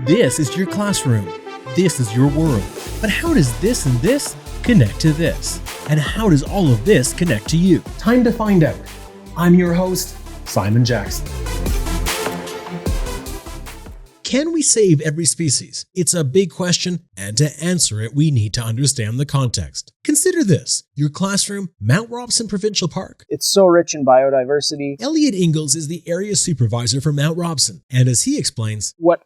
This is your classroom. This is your world. But how does this and this connect to this? And how does all of this connect to you? Time to find out. I'm your host, Simon Jackson. Can we save every species? It's a big question, and to answer it, we need to understand the context. Consider this: your classroom, Mount Robson Provincial Park. It's so rich in biodiversity. Elliot Ingalls is the area supervisor for Mount Robson, and as he explains, what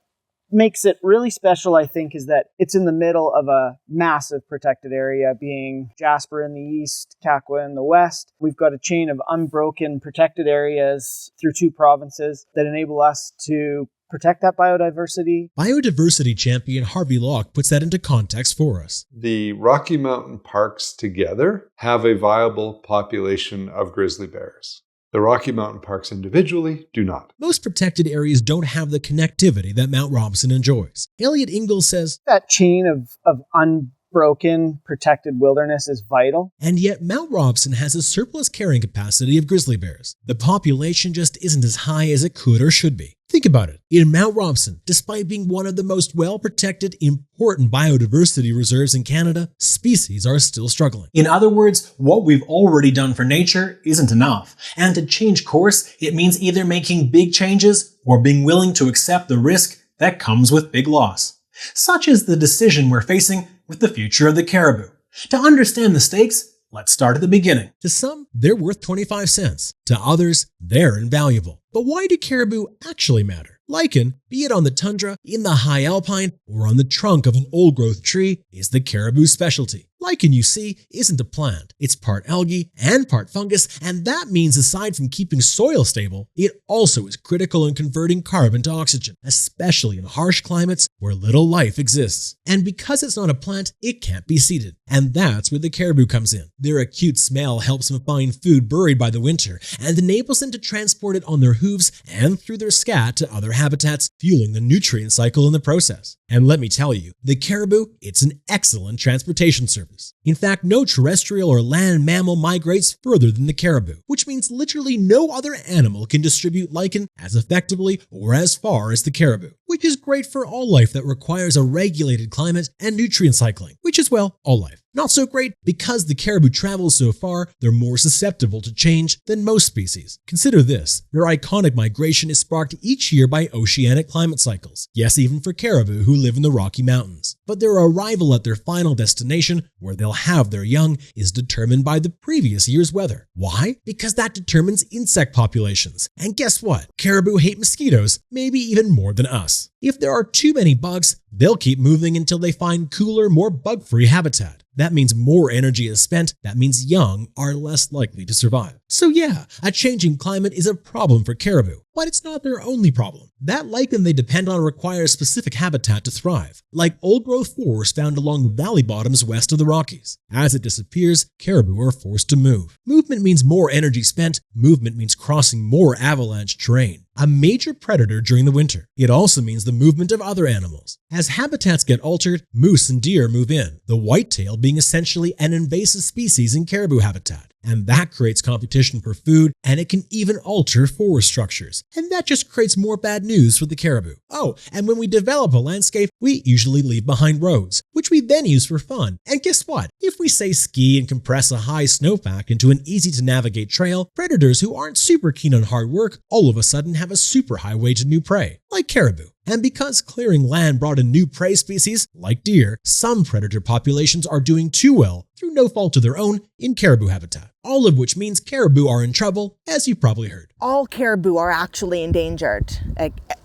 makes it really special, I think, is that it's in the middle of a massive protected area, being Jasper in the east, Kakwa in the west. We've got a chain of unbroken protected areas through 2 provinces that enable us to protect that biodiversity. Biodiversity champion Harvey Locke puts that into context for us. The Rocky Mountain parks together have a viable population of grizzly bears. The Rocky Mountain parks individually do not. Most protected areas don't have the connectivity that Mount Robson enjoys. Elliot Ingalls says, that chain of unbroken protected wilderness is vital. And yet Mount Robson has a surplus carrying capacity of grizzly bears. The population just isn't as high as it could or should be. Think about it. In Mount Robson, despite being one of the most well-protected, important biodiversity reserves in Canada, species are still struggling. In other words, what we've already done for nature isn't enough. And to change course, it means either making big changes or being willing to accept the risk that comes with big loss. Such is the decision we're facing with the future of the caribou. To understand the stakes, let's start at the beginning. To some, they're worth 25 cents. To others, they're invaluable. But why do caribou actually matter? Lichen, be it on the tundra, in the high alpine, or on the trunk of an old-growth tree, is the caribou specialty. Lichen, you see, isn't a plant. It's part algae and part fungus, and that means aside from keeping soil stable, it also is critical in converting carbon to oxygen, especially in harsh climates where little life exists. And because it's not a plant, it can't be seeded. And that's where the caribou comes in. Their acute smell helps them find food buried by the winter and enables them to transport it on their hooves and through their scat to other habitats, fueling the nutrient cycle in the process. And let me tell you, the caribou, it's an excellent transportation service. In fact, no terrestrial or land mammal migrates further than the caribou, which means literally no other animal can distribute lichen as effectively or as far as the caribou, which is great for all life that requires a regulated climate and nutrient cycling, which is, well, all life. Not so great because the caribou travel so far, they're more susceptible to change than most species. Consider this: their iconic migration is sparked each year by oceanic climate cycles. Yes, even for caribou who live in the Rocky Mountains. But their arrival at their final destination, where they'll have their young, is determined by the previous year's weather. Why? Because that determines insect populations. And guess what? Caribou hate mosquitoes, maybe even more than us. If there are too many bugs, they'll keep moving until they find cooler, more bug-free habitat. That means more energy is spent. That means young are less likely to survive. So yeah, a changing climate is a problem for caribou, but it's not their only problem. That lichen they depend on requires specific habitat to thrive, like old-growth forest found along valley bottoms west of the Rockies. As it disappears, caribou are forced to move. Movement means more energy spent. Movement means crossing more avalanche terrain, a major predator during the winter. It also means the movement of other animals. As habitats get altered, moose and deer move in, the whitetail being essentially an invasive species in caribou habitat. And that creates competition for food, and it can even alter forest structures. And that just creates more bad news for the caribou. Oh, and when we develop a landscape, we usually leave behind roads, which we then use for fun. And guess what? If we say ski and compress a high snowpack into an easy-to-navigate trail, predators who aren't super keen on hard work all of a sudden have a super highway to new prey, like caribou. And because clearing land brought in new prey species, like deer, some predator populations are doing too well, through no fault of their own, in caribou habitat. All of which means caribou are in trouble, as you've probably heard. All caribou are actually endangered,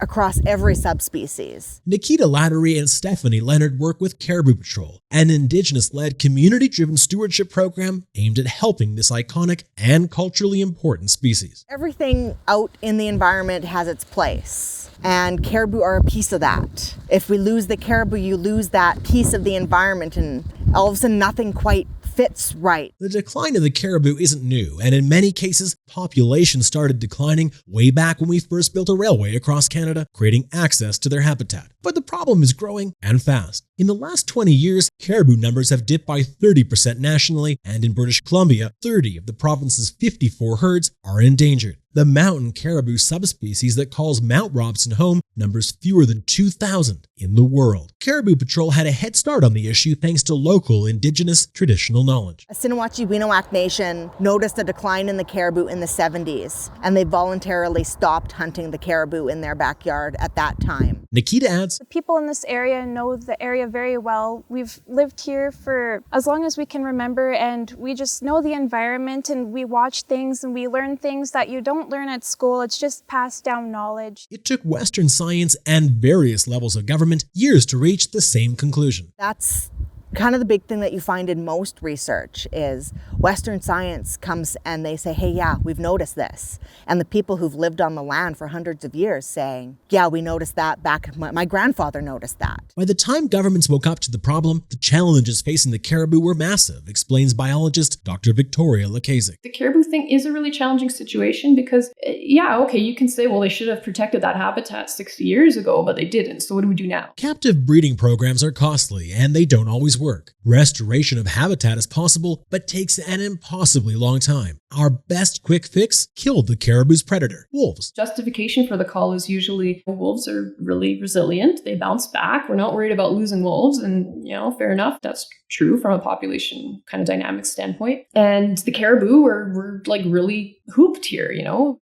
across every subspecies. Nikita Lattery and Stephanie Leonard work with Caribou Patrol, an Indigenous-led, community-driven stewardship program aimed at helping this iconic and culturally important species. Everything out in the environment has its place, and caribou are a piece of that. If we lose the caribou, you lose that piece of the environment, and all of a sudden nothing quite fits right. The decline of the caribou isn't new, and in many cases, population started declining way back when we first built a railway across Canada, creating access to their habitat. But the problem is growing and fast. In the last 20 years, caribou numbers have dipped by 30% nationally, and in British Columbia, 30 of the province's 54 herds are endangered. The mountain caribou subspecies that calls Mount Robson home numbers fewer than 2,000 in the world. Caribou Patrol had a head start on the issue thanks to local indigenous traditional knowledge. A Sinnewachee-Weenowak Nation noticed a decline in the caribou in the 70s, and they voluntarily stopped hunting the caribou in their backyard at that time. Nikita adds, The people in this area know the area very well. We've lived here for as long as we can remember, and we just know the environment, and we watch things and we learn things that you don't learn at school. It's just passed down knowledge. it took Western science and various levels of government years to reach the same conclusion. That's kind of the big thing that you find in most research is Western science comes and they say, hey, yeah, we've noticed this. And the people who've lived on the land for hundreds of years saying, yeah, we noticed that back, my grandfather noticed that. By the time governments woke up to the problem, the challenges facing the caribou were massive, explains biologist Dr. Victoria Lakazik. The caribou thing is a really challenging situation because, you can say, well, they should have protected that habitat 60 years ago, but they didn't. So what do we do now? Captive breeding programs are costly and they don't always work. Restoration of habitat is possible, but takes an impossibly long time. Our best quick fix killed the caribou's predator, wolves. Justification for the call is usually wolves are really resilient. They bounce back. We're not worried about losing wolves. And, fair enough. That's true from a population kind of dynamic standpoint. And the caribou were like really hooped here,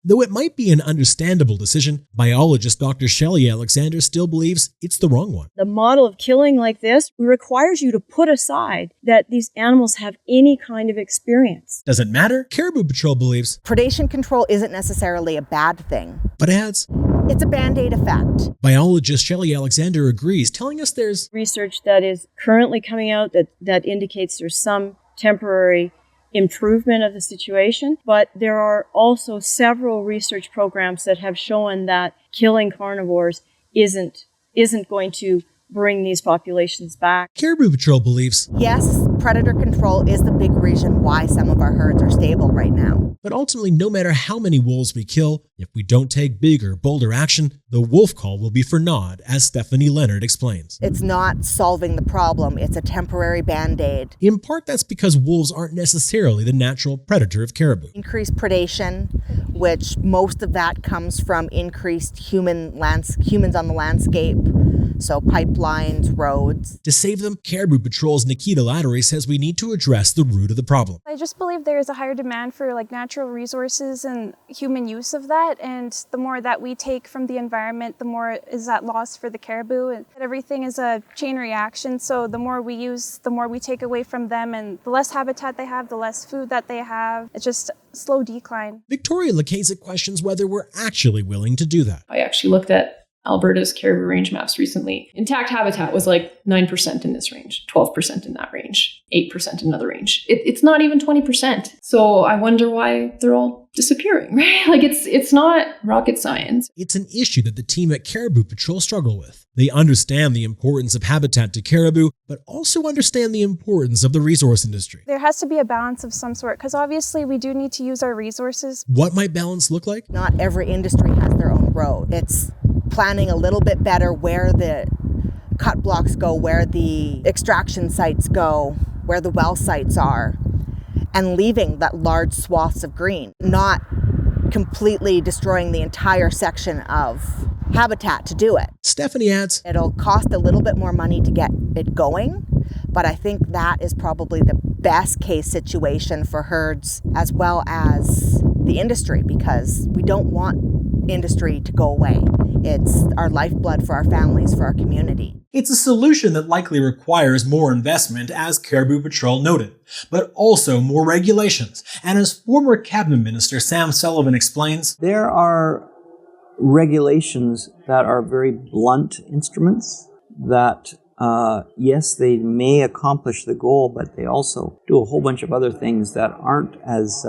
Though it might be an understandable decision, biologist Dr. Shelley Alexander still believes it's the wrong one. The model of killing like this requires you to put aside that these animals have any kind of experience. Does it matter? Caribou Patrol believes, Predation control isn't necessarily a bad thing. but adds, It's a Band-Aid effect. biologist Shelley Alexander agrees, telling us there's Research that is currently coming out that indicates there's some temporary improvement of the situation, but there are also several research programs that have shown that killing carnivores isn't going to bring these populations back. Caribou Patrol believes, Yes, predator control is the big reason why some of our herds are stable right now. but ultimately no matter how many wolves we kill, if we don't take bigger, bolder action, the wolf call will be for naught, as Stephanie Leonard explains. It's not solving the problem, it's a temporary Band-Aid. In part that's because wolves aren't necessarily the natural predator of caribou. Increased predation, which most of that comes from increased humans on the landscape. So pipelines, roads. To save them, Caribou Patrol's Nikita Lattery says we need to address the root of the problem. I just believe there is a higher demand for natural resources and human use of that, and the more that we take from the environment, the more is that loss for the caribou. And everything is a chain reaction, so the more we use, the more we take away from them, and the less habitat they have, the less food that they have. It's just a slow decline. Victoria Lakazik questions whether we're actually willing to do that. I actually looked at Alberta's caribou range maps recently. Intact habitat was like 9% in this range, 12% in that range, 8% in another range. It's not even 20%. So I wonder why they're all disappearing, right? Like it's not rocket science. It's an issue that the team at Caribou Patrol struggle with. They understand the importance of habitat to caribou, but also understand the importance of the resource industry. There has to be a balance of some sort, because obviously we do need to use our resources. What might balance look like? Not every industry has their own road. It's planning a little bit better where the cut blocks go, where the extraction sites go, where the well sites are, and leaving that large swaths of green, not completely destroying the entire section of habitat to do it. Stephanie adds, It'll cost a little bit more money to get it going, but I think that is probably the best case situation for herds as well as the industry, because we don't want industry to go away. It's our lifeblood for our families, for our community. It's a solution that likely requires more investment, as Caribou Patrol noted, but also more regulations. And as former Cabinet Minister Sam Sullivan explains, there are regulations that are very blunt instruments that yes, they may accomplish the goal, but they also do a whole bunch of other things that aren't as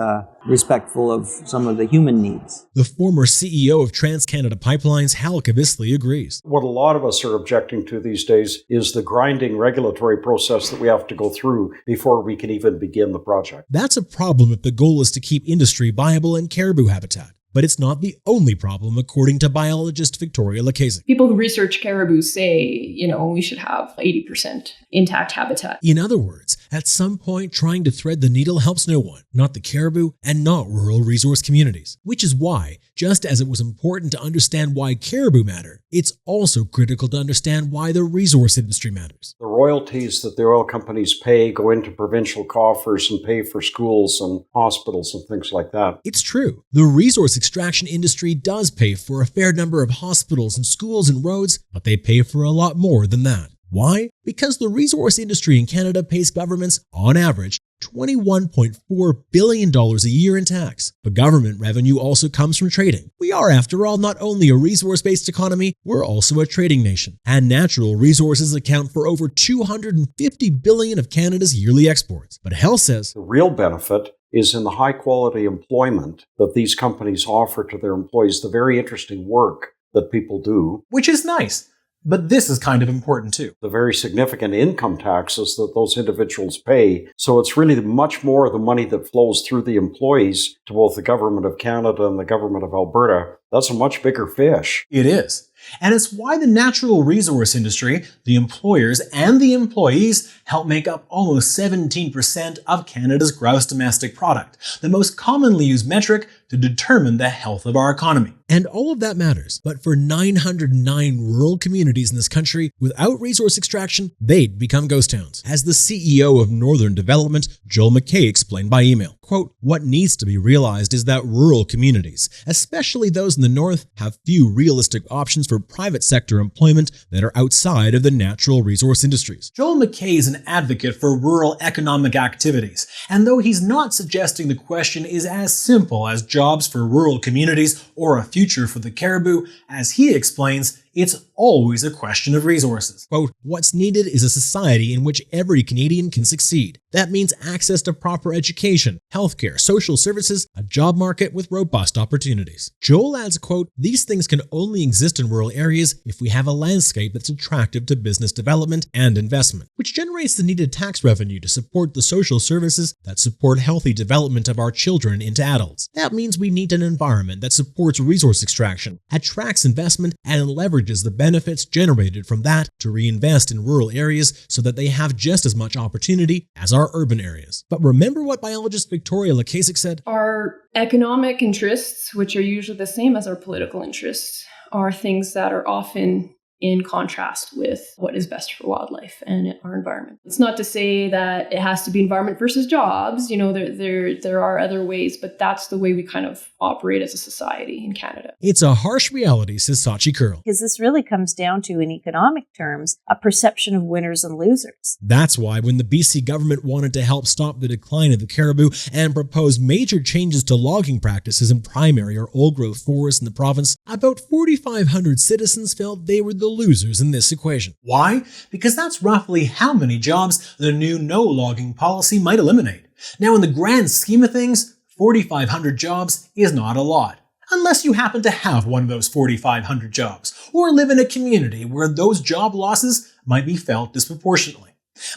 respectful of some of the human needs. The former CEO of TransCanada Pipelines, Hal Kavisley, agrees. What a lot of us are objecting to these days is the grinding regulatory process that we have to go through before we can even begin the project. That's a problem if the goal is to keep industry viable in caribou habitat. But it's not the only problem, according to biologist Victoria Lakasic. People who research caribou say, we should have 80% intact habitat. In other words, at some point, trying to thread the needle helps no one, not the caribou and not rural resource communities. Which is why, just as it was important to understand why caribou matter, it's also critical to understand why the resource industry matters. The royalties that the oil companies pay go into provincial coffers and pay for schools and hospitals and things like that. It's true. The resource extraction industry does pay for a fair number of hospitals and schools and roads, but they pay for a lot more than that. Why? Because the resource industry in Canada pays governments, on average, $21.4 billion a year in tax. But government revenue also comes from trading. We are, after all, not only a resource-based economy, we're also a trading nation. And natural resources account for over $250 billion of Canada's yearly exports. But Hell says the real benefit is in the high-quality employment that these companies offer to their employees, the very interesting work that people do. Which is nice. But this is kind of important too. The very significant income taxes that those individuals pay. So it's really much more of the money that flows through the employees to both the government of Canada and the government of Alberta. That's a much bigger fish. It is. And it's why the natural resource industry, the employers and the employees help make up almost 17% of Canada's gross domestic product, the most commonly used metric to determine the health of our economy. And all of that matters, but for 909 rural communities in this country, without resource extraction, they'd become ghost towns. As the CEO of Northern Development, Joel McKay, explained by email, quote, "What needs to be realized is that rural communities, especially those in the north, have few realistic options for private sector employment that are outside of the natural resource industries." Joel McKay is an advocate for rural economic activities, and though he's not suggesting the question is as simple as jobs for rural communities or a future for the caribou, as he explains, it's always a question of resources. Quote, "What's needed is a society in which every Canadian can succeed. That means access to proper education, healthcare, social services, a job market with robust opportunities." Joel adds, quote, "These things can only exist in rural areas if we have a landscape that's attractive to business development and investment, which generates the needed tax revenue to support the social services that support healthy development of our children into adults. That means we need an environment that supports resource extraction, attracts investment, and leverages the benefits generated from that to reinvest in rural areas so that they have just as much opportunity as our urban areas." But remember what biologist Victoria Lakasic said? Our economic interests, which are usually the same as our political interests, are things that are often in contrast with what is best for wildlife and our environment. It's not to say that it has to be environment versus jobs. There are other ways, but that's the way we kind of operate as a society in Canada. It's a harsh reality, says Sachi Curl. Because this really comes down to, in economic terms, a perception of winners and losers. That's why when the BC government wanted to help stop the decline of the caribou and proposed major changes to logging practices in primary or old-growth forests in the province, about 4,500 citizens felt they were the losers in this equation. Why? Because that's roughly how many jobs the new no-logging policy might eliminate. Now, in the grand scheme of things, 4,500 jobs is not a lot, unless you happen to have one of those 4,500 jobs, or live in a community where those job losses might be felt disproportionately.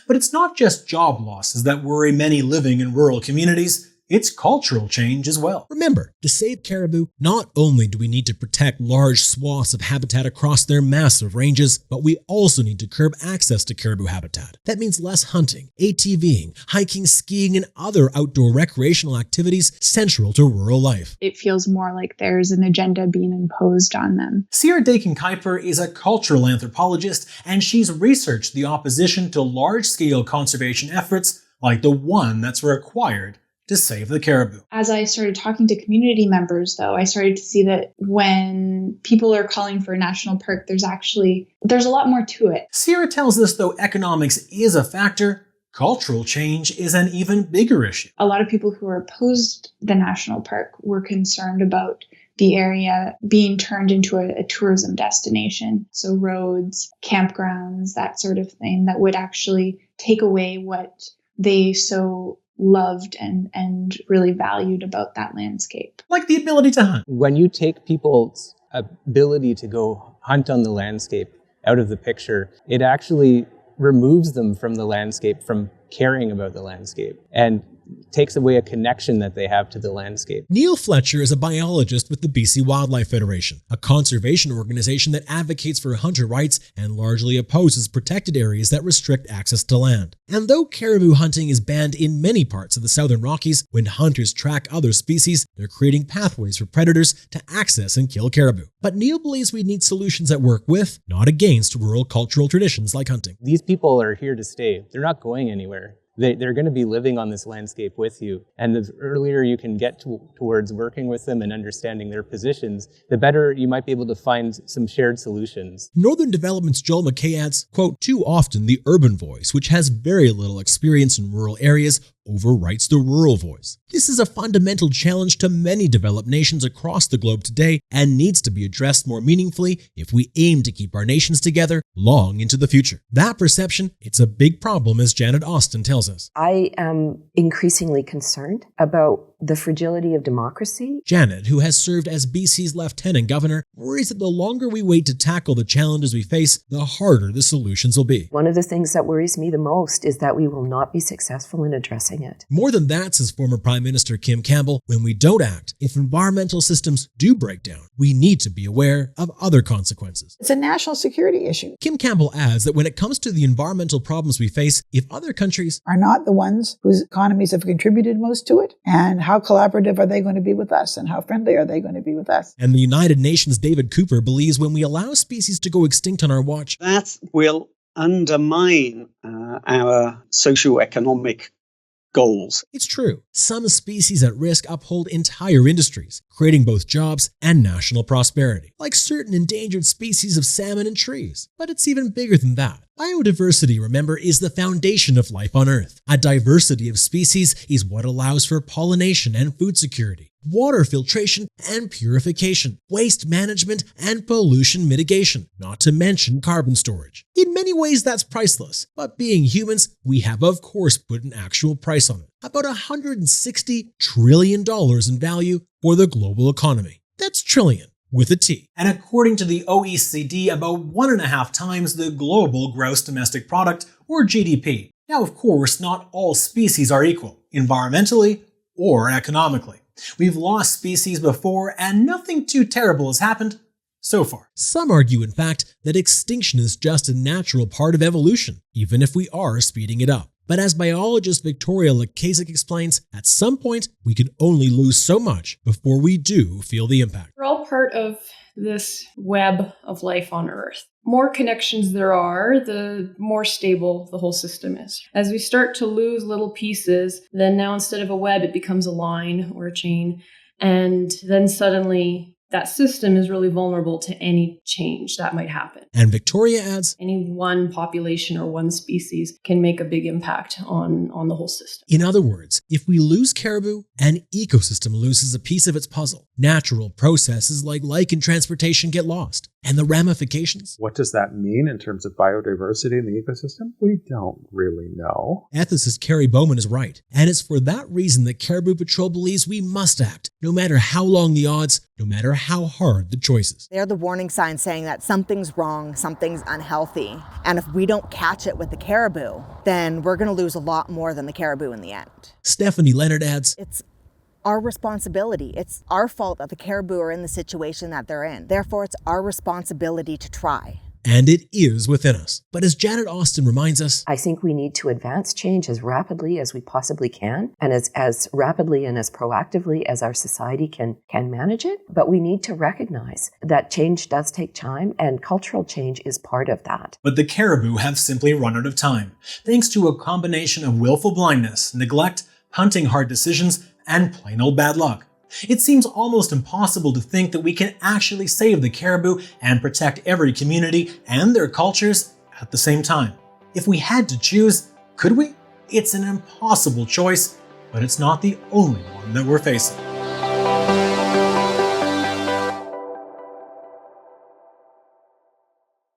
But it's not just job losses that worry many living in rural communities. It's cultural change as well. Remember, to save caribou, not only do we need to protect large swaths of habitat across their massive ranges, but we also need to curb access to caribou habitat. That means less hunting, ATVing, hiking, skiing, and other outdoor recreational activities central to rural life. It feels more like there's an agenda being imposed on them. Sierra Dakin-Kuiper is a cultural anthropologist, and she's researched the opposition to large-scale conservation efforts like the one that's required to save the caribou. As I started talking to community members, though, I started to see that when people are calling for a national park, there's a lot more to it. Sierra tells us though economics is a factor, cultural change is an even bigger issue. A lot of people who were opposed to the national park were concerned about the area being turned into a tourism destination. So roads, campgrounds, that sort of thing that would actually take away what they so loved and really valued about that landscape. Like the ability to hunt. When you take people's ability to go hunt on the landscape out of the picture, it actually removes them from the landscape, from caring about the landscape, and takes away a connection that they have to the landscape. Neil Fletcher is a biologist with the BC Wildlife Federation, a conservation organization that advocates for hunter rights and largely opposes protected areas that restrict access to land. And though caribou hunting is banned in many parts of the Southern Rockies, when hunters track other species, they're creating pathways for predators to access and kill caribou. But Neil believes we need solutions that work with, not against, rural cultural traditions like hunting. These people are here to stay. They're not going anywhere. They're going to be living on this landscape with you. And the earlier you can get towards working with them and understanding their positions, the better you might be able to find some shared solutions. Northern Development's Joel McKay adds, quote, "Too often the urban voice, which has very little experience in rural areas, overwrites the rural voice. This is a fundamental challenge to many developed nations across the globe today and needs to be addressed more meaningfully if we aim to keep our nations together long into the future." That perception, it's a big problem, as Janet Austin tells us. I am increasingly concerned about the fragility of democracy. Janet, who has served as BC's Lieutenant Governor, worries that the longer we wait to tackle the challenges we face, the harder the solutions will be. One of the things that worries me the most is that we will not be successful in addressing it. More than that, says former Prime Minister Kim Campbell, when we don't act, if environmental systems do break down, we need to be aware of other consequences. It's a national security issue. Kim Campbell adds that when it comes to the environmental problems we face, if other countries are not the ones whose economies have contributed most to it, and how collaborative are they going to be with us, and how friendly are they going to be with us? And the United Nations' David Cooper believes when we allow species to go extinct on our watch, that will undermine our socio-economic goals. It's true. Some species at risk uphold entire industries, creating both jobs and national prosperity, like certain endangered species of salmon and trees. But it's even bigger than that. Biodiversity, remember, is the foundation of life on Earth. A diversity of species is what allows for pollination and food security, water filtration and purification, waste management and pollution mitigation, not to mention carbon storage. In many ways, that's priceless. But being humans, we have of course put an actual price on it. About $160 trillion in value for the global economy. That's trillion. With a T. And according to the OECD, about 1.5 times the global gross domestic product, or GDP. Now, of course, not all species are equal, environmentally or economically. We've lost species before, and nothing too terrible has happened so far. Some argue, in fact, that extinction is just a natural part of evolution, even if we are speeding it up. But as biologist Victoria Lakasic explains, at some point, we can only lose so much before we do feel the impact. We're all part of this web of life on Earth. More connections there are, the more stable the whole system is. As we start to lose little pieces, then now instead of a web, it becomes a line or a chain. And then suddenly that system is really vulnerable to any change that might happen. And Victoria adds, any one population or one species can make a big impact on the whole system. In other words, if we lose caribou, an ecosystem loses a piece of its puzzle. Natural processes like lichen transportation get lost. And the ramifications? What does that mean in terms of biodiversity in the ecosystem? We don't really know. Ethicist Carrie Bowman is right. And it's for that reason that Caribou Patrol believes we must act, no matter how long the odds, no matter how hard the choices. They're the warning signs saying that something's wrong, something's unhealthy. And if we don't catch it with the caribou, then we're going to lose a lot more than the caribou in the end. Stephanie Leonard adds, it's our responsibility. It's our fault that the caribou are in the situation that they're in. Therefore, it's our responsibility to try. And it is within us. But as Janet Austin reminds us, I think we need to advance change as rapidly as we possibly can, and as rapidly and as proactively as our society can manage it. But we need to recognize that change does take time, and cultural change is part of that. But the caribou have simply run out of time, thanks to a combination of willful blindness, neglect, hunting hard decisions, and plain old bad luck. It seems almost impossible to think that we can actually save the caribou and protect every community and their cultures at the same time. If we had to choose, could we? It's an impossible choice, but it's not the only one that we're facing.